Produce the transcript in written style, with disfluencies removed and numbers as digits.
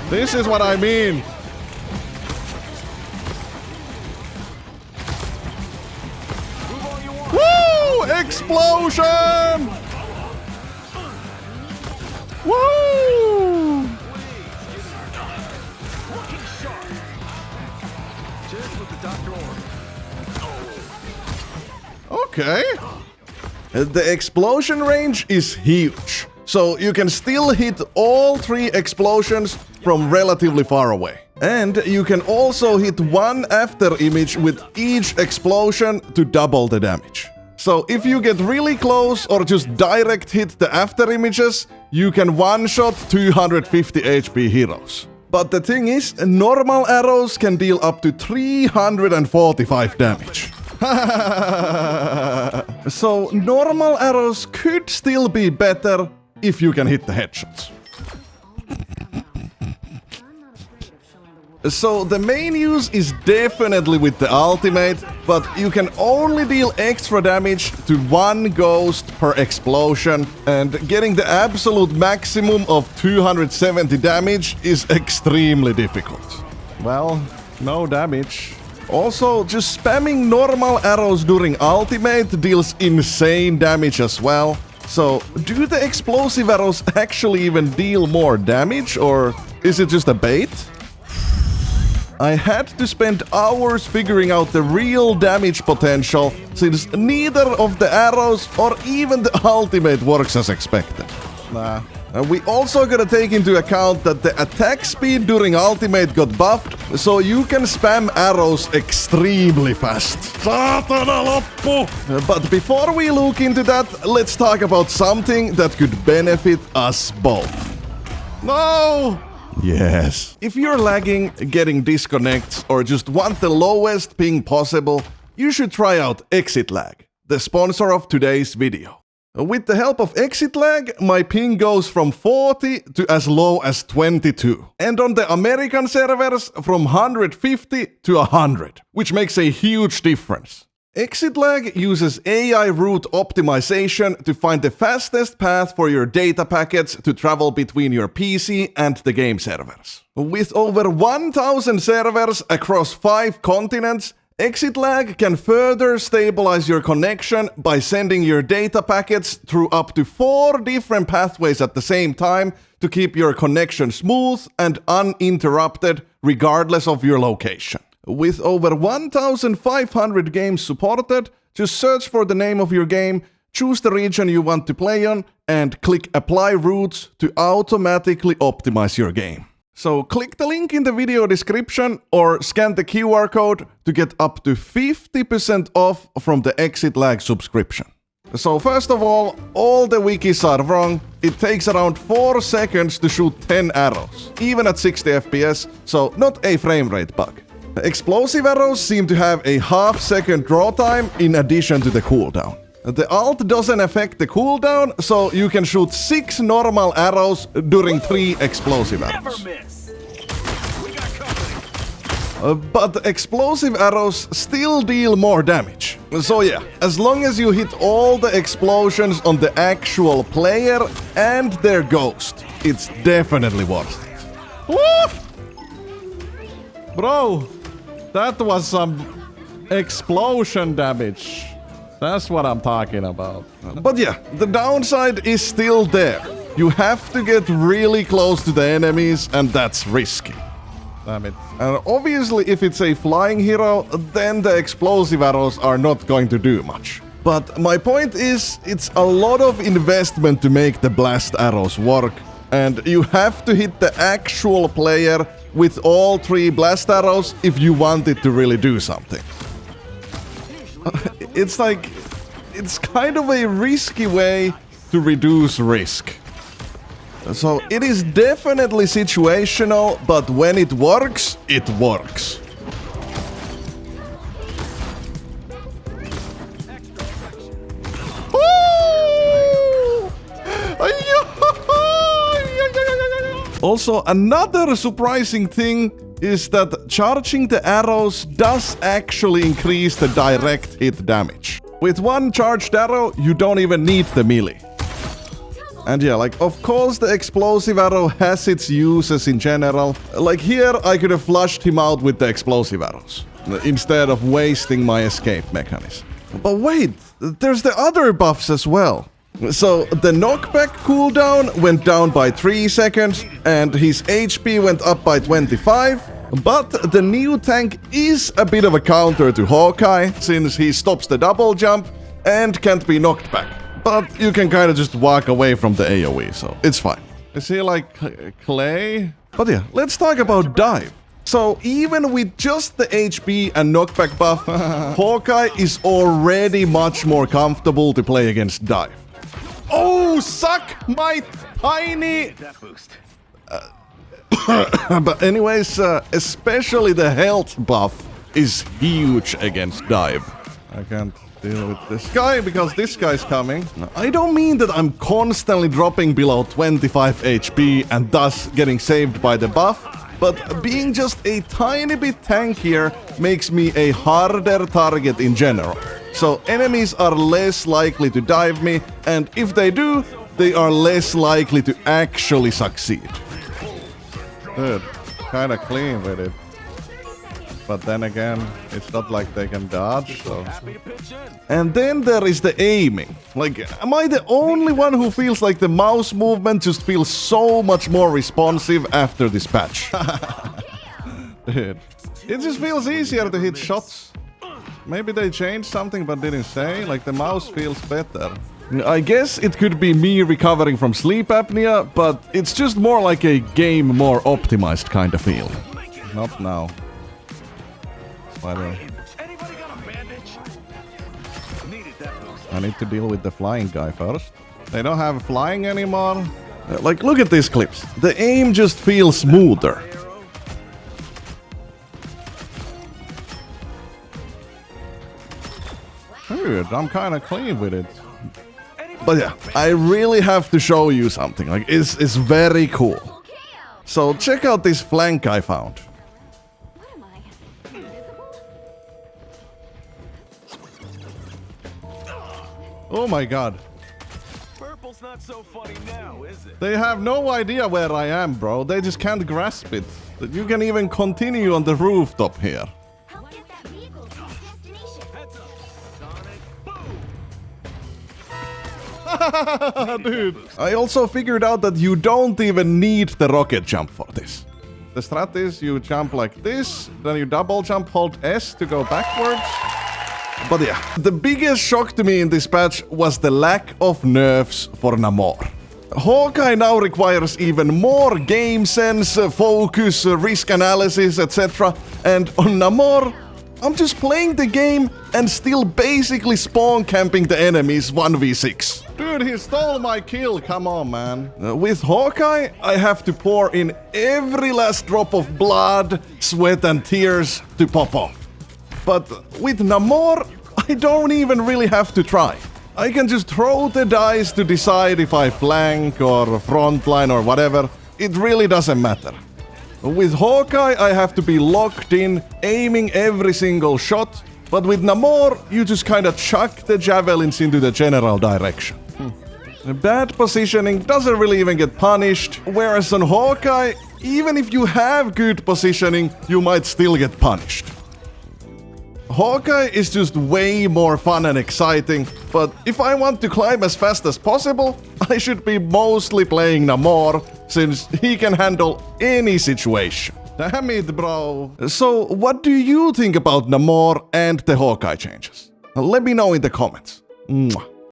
This is what I mean. Woo! Explosion! Woo! Okay. The explosion range is huge, so you can still hit all 3 explosions from relatively far away. And you can also hit one after image with each explosion to double the damage. So if you get really close or just direct hit the after images, you can one-shot 250 HP heroes. But the thing is, normal arrows can deal up to 345 damage. So normal arrows could still be better if you can hit the headshots. So the main use is definitely with the ultimate, but you can only deal extra damage to 1 ghost per explosion, and getting the absolute maximum of 270 damage is extremely difficult. Well, no damage. Also, just spamming normal arrows during ultimate deals insane damage as well. So, do the explosive arrows actually even deal more damage, or is it just a bait? I had to spend hours figuring out the real damage potential, since neither of the arrows or even the ultimate works as expected. We also gotta take into account that the attack speed during ultimate got buffed, so you can spam arrows extremely fast. Saatana loppu! But before we look into that, let's talk about something that could benefit us both. No! Yes. If you're lagging, getting disconnects, or just want the lowest ping possible, you should try out Exit Lag, the sponsor of today's video. With the help of Exit Lag, my ping goes from 40 to as low as 22. And on the American servers, from 150 to 100, which makes a huge difference. Exit Lag uses AI route optimization to find the fastest path for your data packets to travel between your PC and the game servers. With over 1,000 servers across 5 continents, Exit Lag can further stabilize your connection by sending your data packets through up to 4 different pathways at the same time to keep your connection smooth and uninterrupted regardless of your location. With over 1,500 games supported, just search for the name of your game, choose the region you want to play on, and click Apply Routes to automatically optimize your game. So click the link in the video description or scan the QR code to get up to 50% off from the Exit Lag subscription. So first of all the wikis are wrong. It takes around 4 seconds to shoot 10 arrows, even at 60 FPS, so not a frame rate bug. Explosive arrows seem to have a half-second draw time in addition to the cooldown. The ult doesn't affect the cooldown, so you can shoot 6 normal arrows during 3 explosive arrows. But explosive arrows still deal more damage. So yeah, as long as you hit all the explosions on the actual player and their ghost, it's definitely worth it. Woo! Bro, that was some explosion damage. That's what I'm talking about. But yeah, the downside is still there. You have to get really close to the enemies, and that's risky. Damn it. And obviously, if it's a flying hero, then the explosive arrows are not going to do much. But my point is, it's a lot of investment to make the blast arrows work, and you have to hit the actual player with all 3 blast arrows if you want it to really do something. It's like, it's kind of a risky way to reduce risk. So it is definitely situational, but when it works, it works. Also, another surprising thing is that charging the arrows does actually increase the direct hit damage. With 1 charged arrow, you don't even need the melee. And yeah, like, of course the explosive arrow has its uses in general. Like here, I could have flushed him out with the explosive arrows, instead of wasting my escape mechanism. But wait, there's the other buffs as well. So the knockback cooldown went down by 3 seconds, and his HP went up by 25. But the new tank is a bit of a counter to Hawkeye, since he stops the double jump and can't be knocked back. But you can kind of just walk away from the AoE, so it's fine. Is he like clay? But yeah, let's talk about dive. So even with just the HP and knockback buff, Hawkeye is already much more comfortable to play against dive. Oh, suck my tiny... But anyways, especially the health buff is huge against dive. I can't deal with this guy because this guy's coming. I don't mean that I'm constantly dropping below 25 HP and thus getting saved by the buff, but being just a tiny bit tankier makes me a harder target in general. So enemies are less likely to dive me, and if they do, they are less likely to actually succeed. Dude, kinda clean with it. But then again, it's not like they can dodge, so... And then there is the aiming. Like, am I the only one who feels like the mouse movement just feels so much more responsive after this patch? Dude, it just feels easier to hit shots. Maybe they changed something but didn't say, like the mouse feels better. I guess it could be me recovering from sleep apnea, but it's just more like a game more optimized kind of feel. Not now. Spider. I need to deal with the flying guy first. They don't have flying anymore. Like, look at these clips. The aim just feels smoother. Dude, I'm kind of clean with it. But yeah, I really have to show you something. Like, it's very cool. So check out this flank I found. Oh my god. Purple's not so funny now, is it? They have no idea where I am, bro. They just can't grasp it. That you can even continue on the rooftop here. Help get that vehicle to its destination. Heads up, Sonic. Boom! Dude. I also figured out that you don't even need the rocket jump for this. The strat is you jump like this, then you double jump, hold S to go backwards. But yeah, the biggest shock to me in this patch was the lack of nerfs for Namor. Hawkeye now requires even more game sense, focus, risk analysis, etc. And on Namor, I'm just playing the game and still basically spawn camping the enemies 1v6. Dude, he stole my kill, come on, man. With Hawkeye, I have to pour in every last drop of blood, sweat and tears to pop off. But with Namor, I don't even really have to try. I can just throw the dice to decide if I flank or frontline or whatever. It really doesn't matter. With Hawkeye, I have to be locked in, aiming every single shot. But with Namor, you just kinda chuck the javelins into the general direction. Bad positioning doesn't really even get punished, whereas on Hawkeye, even if you have good positioning, you might still get punished. Hawkeye is just way more fun and exciting, but if I want to climb as fast as possible, I should be mostly playing Namor, since he can handle any situation. Damn it, bro. So, what do you think about Namor and the Hawkeye changes? Let me know in the comments. Mwah.